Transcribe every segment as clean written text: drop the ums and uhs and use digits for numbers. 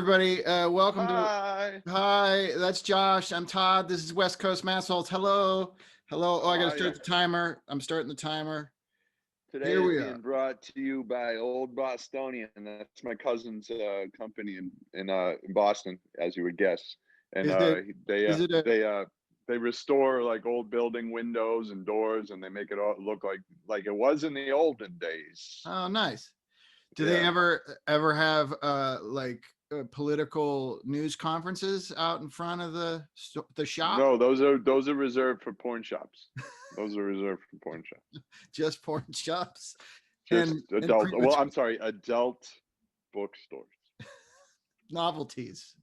everybody. Welcome to. Hi. Hi, that's Josh. I'm Todd. This is West Coast Massholes. Hello. Hello. Oh, I got to start Hi. the timer. I'm starting the timer. Today Here is we are. being brought to you by Old Bostonian. That's my cousin's company in Boston, as you would guess. And Is it? they Is it a? they restore like old building windows and doors, and they make it all look like it was in the olden days. Oh, nice. Do they Yeah. ever have political news conferences out in front of the shop? No, those are reserved for porn shops. Those are reserved for porn shops. Just porn shops Just and adult. pretty Well, much I'm sorry, adult bookstores. novelties.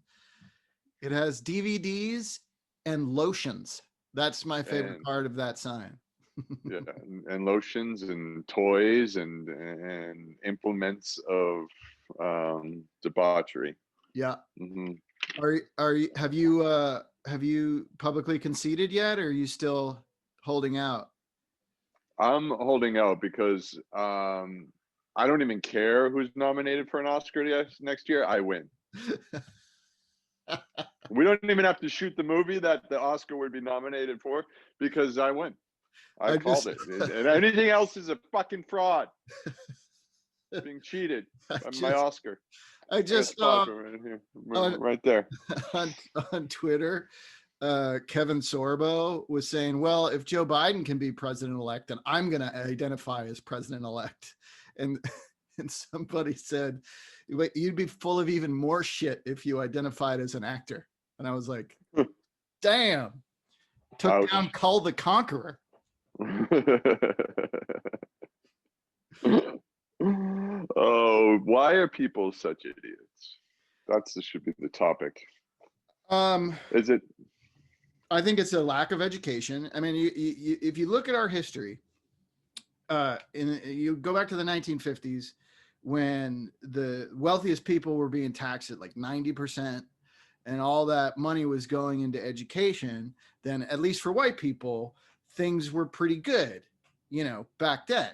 It has DVDs and lotions. That's my favorite And part of that sign. yeah, and lotions and toys and implements of debauchery. Yeah. Hmm. Have you publicly conceded yet, or are you still holding out? I'm holding out because I don't even care who's nominated for an Oscar next year. I win. We don't even have to shoot the movie that the Oscar would be nominated for because I win. I I called just it. And anything else is a fucking fraud. Being cheated I by my just Oscar. I That's just saw right here, on right there. on, on Twitter, Kevin Sorbo was saying, "Well, if Joe Biden can be president-elect, then I'm going to identify as president-elect." And and somebody said, "Wait, you'd be full of even more shit if you identified as an actor." And I was like, "Damn!" Took down Ouch. Cull the Conqueror. Oh, why are people such idiots? Should be the topic. Um, Is it? I think it's a lack of education. I mean, if you look at our history, you go back to the 1950s when the wealthiest people were being taxed at like 90%, and all that money was going into education, then at least for white people, things were pretty good, back then.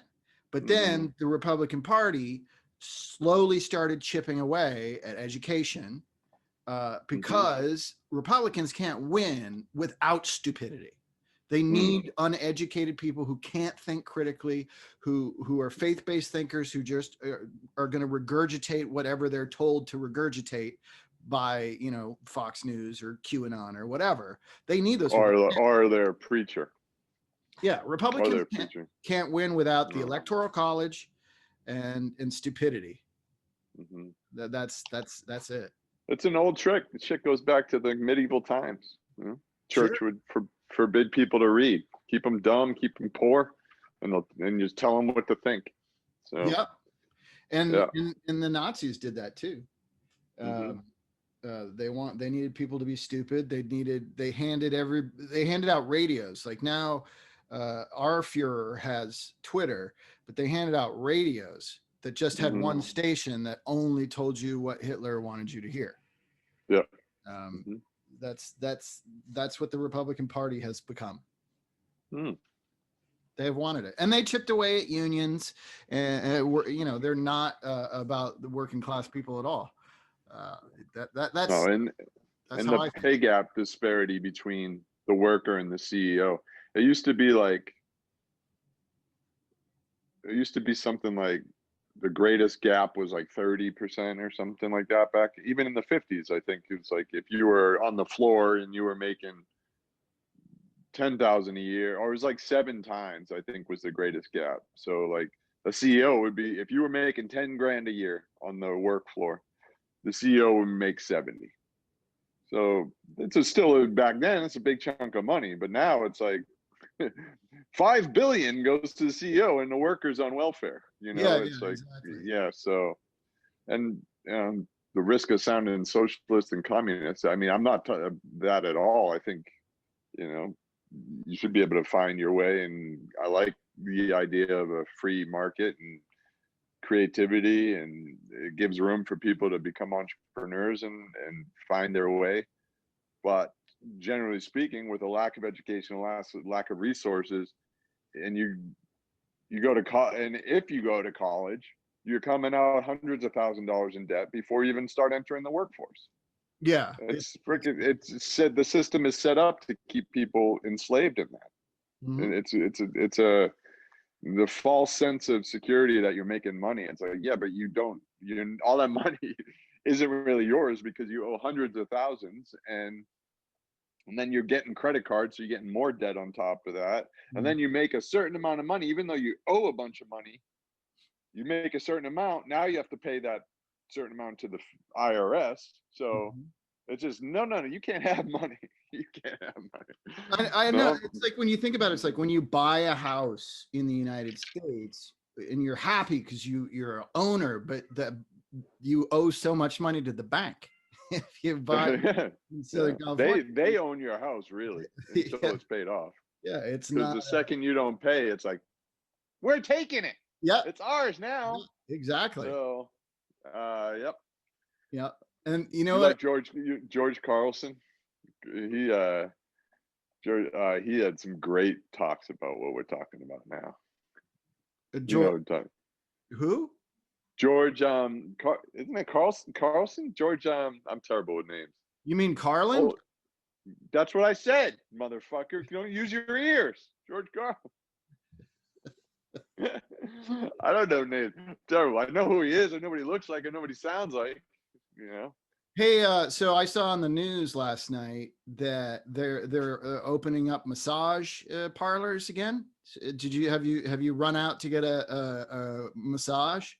But Mm-hmm, then the Republican Party slowly started chipping away at education mm-hmm, because Republicans can't win without stupidity. They mm. need uneducated people who can't think critically, who are faith-based thinkers, who just are going to regurgitate whatever they're told to regurgitate by Fox News or QAnon or whatever. They need those people. Or their preacher. Yeah, Or Republicans their preacher. can't win without the No. Electoral College and stupidity. Mm-hmm. That's it. It's an old trick. The shit goes back to the medieval times. You know? Sure. Church would forbid people to read, keep them dumb, keep them poor, and just tell them what to think. So Yep. And yeah. and the Nazis did that too. Mm-hmm. They needed people to be stupid. They handed out radios. Like now, our Führer has Twitter, but they handed out radios that just had Mm-hmm. one station that only told you what Hitler wanted you to hear. Yeah. Um, Mm-hmm. that's what the Republican Party has become. Mm. They've wanted it, and they chipped away at unions, and they're not about the working class people at all. No, and That's and how the I. pay gap disparity between the worker and the CEO. It used to be something like the greatest gap was like 30% or something like that back even in the 50s. I think it was like if you were on the floor and you were making 10,000 a year, or it was like 7 times, I think was the greatest gap. So like a CEO would be, if you were making 10 grand a year on the work floor, the CEO would make 70. So still back then, it's a big chunk of money, but now it's like 5 billion goes to the CEO and the workers on welfare. Yeah, It's like, exactly. yeah. So, and the risk of sounding socialist and communist. I mean, I'm not that at all. I think, you should be able to find your way. And I like the idea of a free market and creativity, and it gives room for people to become entrepreneurs and find their way. But generally speaking, with a lack of education, lack of resources, and you go to college, and if you go to college, you're coming out hundreds of $1,000s in debt before you even start entering the workforce. Yeah. It's freaking. It's said the system is set up to keep people enslaved in that. Mhm. And it's a the false sense of security that you're making money. It's like, yeah, but you don't. You all that money isn't really yours because you owe hundreds of thousands, and then you're getting credit cards, so you're getting more debt on top of that. And then you make a certain amount of money, even though you owe a bunch of money. You make a certain amount. Now you have to pay that certain amount to the IRS. So Mhm. it's just no. You can't have money. You can't have money. I know. No. It's like when you think about it, it's like when you buy a house in the United States and you're happy because you're an owner, but you owe so much money to the bank. If you buy Yeah. in Southern California, They own your house really until yeah, it's paid off. yeah, it's Because not. the second you don't pay, it's like we're taking it. Yeah, It's ours now. yeah, exactly. So, yep. Yeah, and you know You what? like George Carlson? He he had some great talks about what we're talking about now. You know George, what I'm talking. who? George, isn't it Carlson? George, I'm terrible with names. You mean Carlin? Oh, that's what I said, motherfucker. You don't use your ears. George Carlson. I don't know names. Terrible. I know who he is. I know what he looks like. I know what he sounds like. You know. Hey, so I saw on the news last night that they're opening up massage parlors again. Did you have you run out to get a massage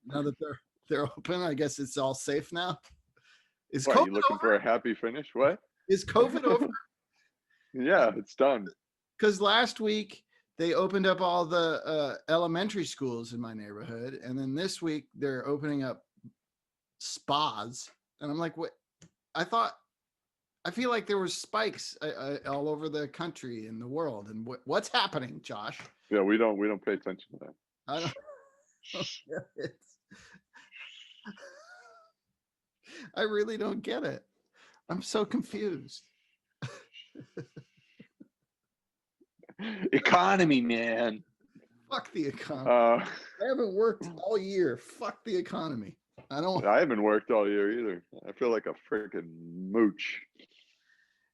now that they're open? I guess it's all safe now. Is What, COVID you looking for over? a happy finish? What? Is COVID over? Yeah, it's done. Because last week they opened up all the elementary schools in my neighborhood, and then this week they're opening up spas, and I'm like, what? I thought I feel like there was spikes all over the country and the world, and what's happening, Josh? Yeah, we don't pay attention to that. I don't. It's, I really don't get it. I'm so confused. Economy, man. Fuck the economy. Uh, I haven't worked all year. Fuck the economy. I don't. I haven't worked all year either. I feel like a freaking mooch.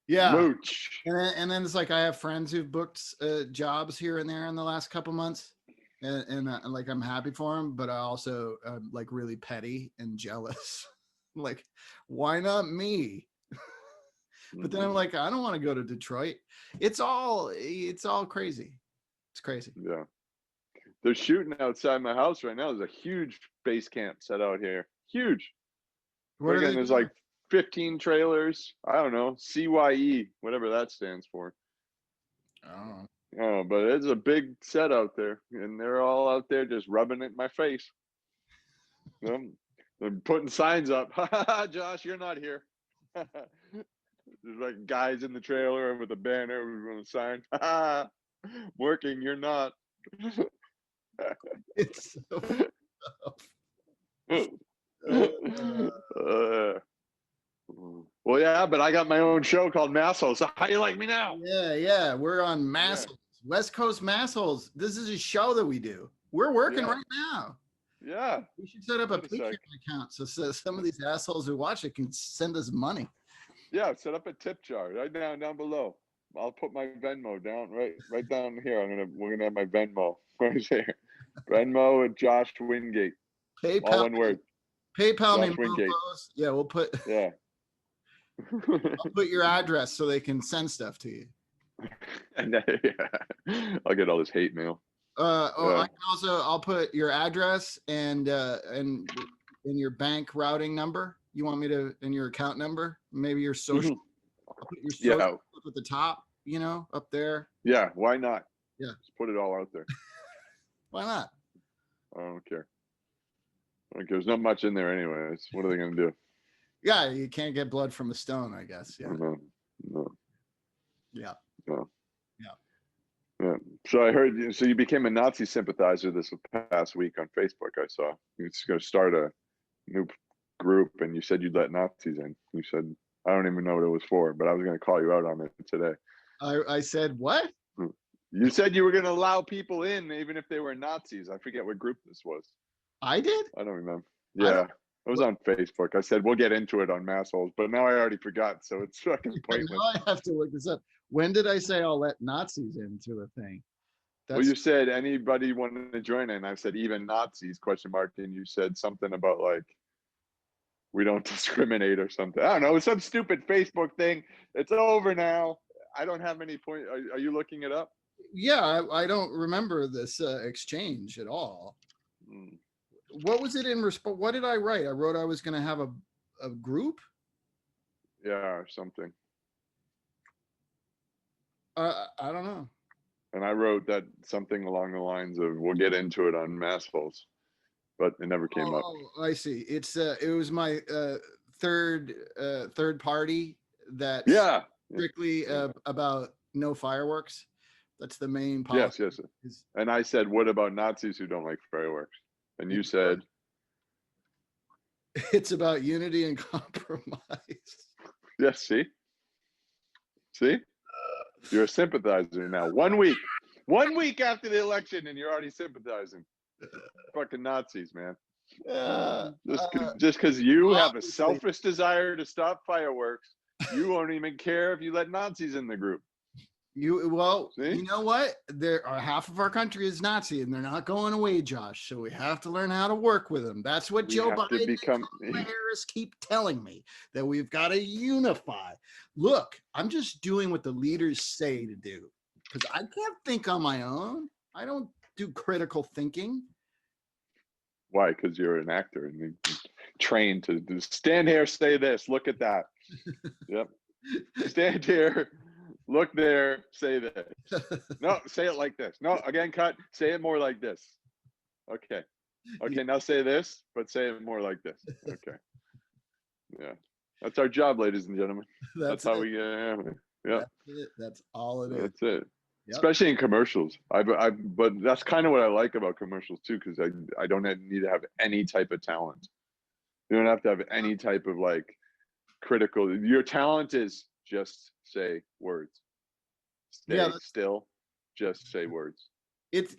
Yeah. Mooch. And then it's like I have friends who've booked jobs here and there in the last couple months, and like I'm happy for them, but I also like really petty and jealous. Like, why not me? But then I'm like, I don't want to go to Detroit. It's all crazy. It's crazy. Yeah. They're shooting outside my house right now. There's a huge base camp set out here. Huge. What are they There's doing? like 15 trailers. I don't know. CYE, whatever that stands for. Oh. Oh, but it's a big set out there, and they're all out there just rubbing it in my face. They're putting signs up. Ha ha ha, Josh, you're not here. There's like guys in the trailer with a banner with a sign. Ha ha, working, you're not. It's so Well, yeah, but I got my own show called Massholes. So how you like me now? yeah. We're on Massholes, West Coast Massholes. This is a show that we do. We're working right now. Yeah. We should set up a Patreon account so some of these assholes who watch it can send us money. Yeah, set up a tip jar right down below. I'll put my Venmo down right down here. We're gonna have my Venmo right there. Venmo and Josh Wingate. PayPal, all one word. PayPal me, Josh Wingate. mofos. Yeah, we'll put. Yeah. I'll put your address so they can send stuff to you. And I'll get all this hate mail. I can also. I'll put your address and your bank routing number. You want me to, and your account number, maybe your social. I'll put your social up at the top. Up there. Yeah. Why not? Yeah. Just put it all out there. Why not? I don't care. There's not much in there anyways. What are they gonna do? Yeah, you can't get blood from a stone, I guess. Yeah. No. Yeah. No. Yeah. So I heard. So you became a Nazi sympathizer this past week on Facebook. I saw you're just going to start a new group, and you said you'd let Nazis in. You said I don't even know what it was for, but I was going to call you out on it today. I said what? You said you were going to allow people in, even if they were Nazis. I forget what group this was. I did? I don't remember. I don't Yeah, it was on Facebook. I said we'll get into it on Massholes, but now I already forgot, so it's fucking now pointless. I have to look this up. When did I say I'll let Nazis into a thing? Well, That's you said anybody want to join it, and I said even Nazis question mark, and you said something about like we don't discriminate or something. I don't know. It's some stupid Facebook thing. It's over now. I don't have any point. Are you looking it up? yeah, I don't remember this exchange at all. Mm, What was it in response? What did I write? I wrote I was going to have a group. yeah, or something. I don't know. And I wrote that something along the lines of we'll get into it on Massholes, but it never came up. Oh, I see. It was my third party that's Yeah. strictly about no fireworks. That's the main policy. Yes. And I said, what about Nazis who don't like fireworks? And you said, it's about unity and compromise. yes, see? You're a sympathizer now. 1 week. 1 week after the election, and you're already sympathizing. Fucking Nazis, man. Just because you have a selfish desire to stop fireworks, you won't even care if you let Nazis in the group. You know what? There are half of our country is Nazi, and they're not going away, Josh. So we have to learn how to work with them. That's what Joe Biden and Kamala Harris keep telling me, that we've got to unify. Look, I'm just doing what the leaders say to do because I can't think on my own. I don't do critical thinking. Why? Because you're an actor and you're trained to stand here, say this, look at that. Yep. Stand here, look there, say this. No, say it like this. No, again, cut. Say it more like this. Okay. Now say this, but say it more like this. Okay. Yeah. That's our job, ladies and gentlemen. That's how we yeah. That's it. That's all it is. That's it. Yep. Especially in commercials. But that's kind of what I like about commercials too, because I don't need to have any type of talent. You don't have to have any type of like critical. Your talent is just say words. Stay still. Just say words. It's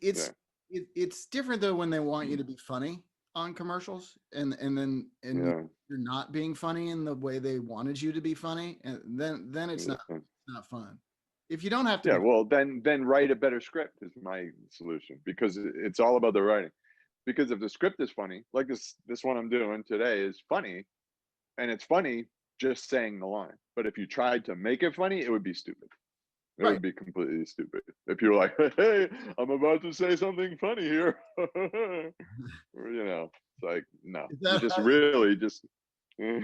different though when they want you to be funny on commercials, and you're not being funny in the way they wanted you to be funny, and then it's not fun. If you don't have to, well, then write a better script is my solution, because it's all about the writing. Because if the script is funny, like this one I'm doing today is funny, and it's funny just saying the line. But if you tried to make it funny, it would be stupid. It would be completely stupid. If you're like, hey, I'm about to say something funny here. It's like, no. You just really just Is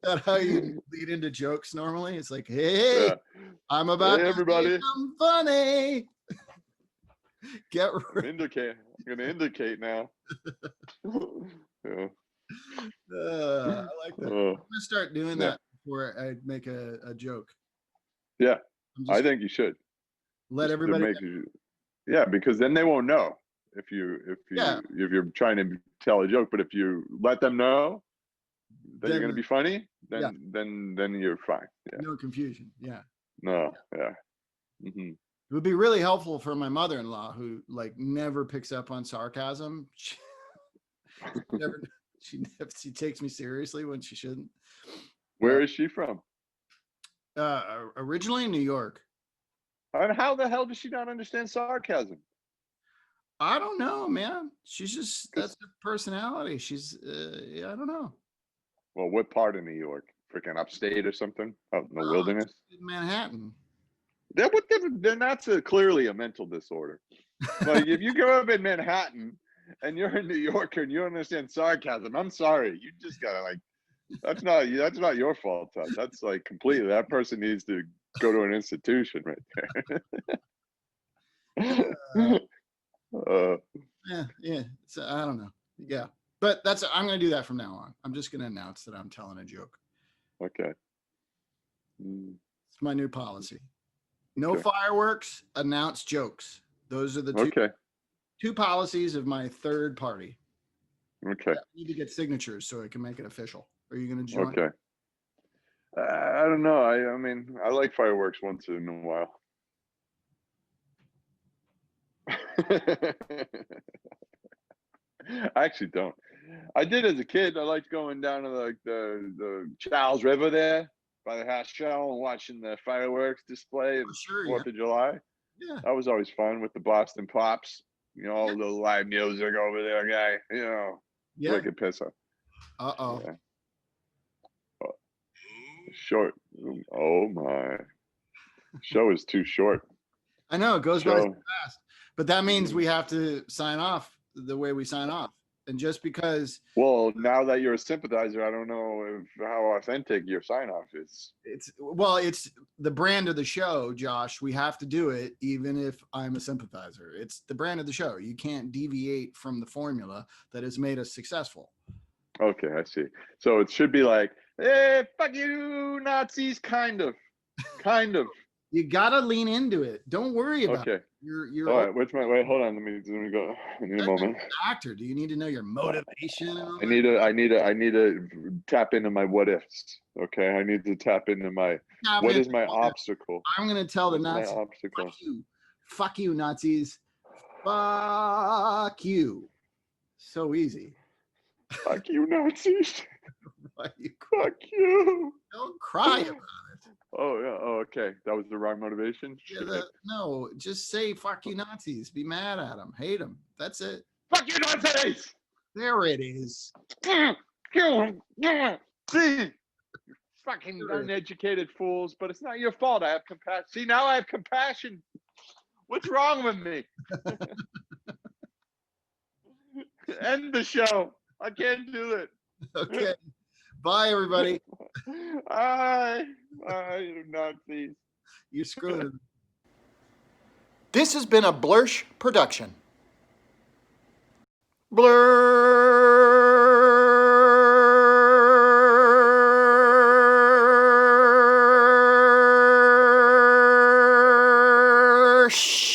that how you lead into jokes normally? It's like, hey, I'm about to everybody. say something funny. I'm gonna indicate now. I like that. I'm gonna start doing that before I make a joke. Yeah, I think you should let everybody know. Because then they won't know if you're trying to tell a joke. But if you let them know that you're going to be funny, then you're fine. No confusion. No. Mm-hmm. It would be really helpful for my mother-in-law, who like never picks up on sarcasm. She takes me seriously when she shouldn't. Where is she from? Originally in New York. And how the hell does she not understand sarcasm? I don't know, man. She's just, that's her personality. She's I don't know. Well, what part of New York? Freaking upstate or something? Out in the wilderness? Manhattan. Then that's clearly a mental disorder. Like if you grow up in Manhattan and you're a New Yorker and you don't understand sarcasm, I'm sorry. You just gotta like, that's not your fault, Todd. That's like completely, that person needs to go to an institution right there. Yeah. So I don't know. Yeah, but I'm going to do that from now on. I'm just going to announce that I'm telling a joke. Okay. It's my new policy. No fireworks, announce jokes. Those are the two policies of my third party. Okay. I need to get signatures so I can make it official. Are you going to join? Okay. I don't know. I mean, I like fireworks once in a while. I actually don't. I did as a kid. I liked going down to like the Charles River there by the half shell and watching the fireworks display of Oh, sure, yeah, 4th of July. yeah, That was always fun with the Boston Pops. yeah, All the live music over there, guy. yeah. Wicked pisser. Uh-oh. Yeah. Oh, short. Oh my. Show is too short. I know it goes by so Show. fast, but that means we have to sign off the way we sign off. And just because Well, now that you're a sympathizer, I don't know how authentic your sign off is. it's the brand of the show, Josh, we have to do it even if I'm a sympathizer. It's the brand of the show. You can't deviate from the formula that has made us successful. Okay, I see. So it should be like, "Hey, fuck you, Nazis," kind of. Kind of. You gotta lean into it. Don't worry about Okay. it. You're All right. Wait, hold on. Let me go. I need a moment. actor. Do you need to know your motivation and all I that? need to tap into my what ifs. Okay. I need to tap into my, Tap what in. is my obstacle? I'm gonna tell the What's my Nazis, obstacle? fuck you, Nazis, fuck you. So easy. Fuck you, Nazis. Why you Fuck you. don't cry about it? Oh yeah. Oh, okay. That was the wrong motivation. Yeah, no, just say fuck you, Nazis. Be mad at them, hate them. That's it. Fuck you, Nazis. There it is. See, fucking uneducated fools. But it's not your fault. I have compassion. See, now I have compassion. What's wrong with me? End the show. I can't do it. Okay. Bye, everybody. Bye, you Nazis. You're screwed. This has been a Blursh production. Blursh.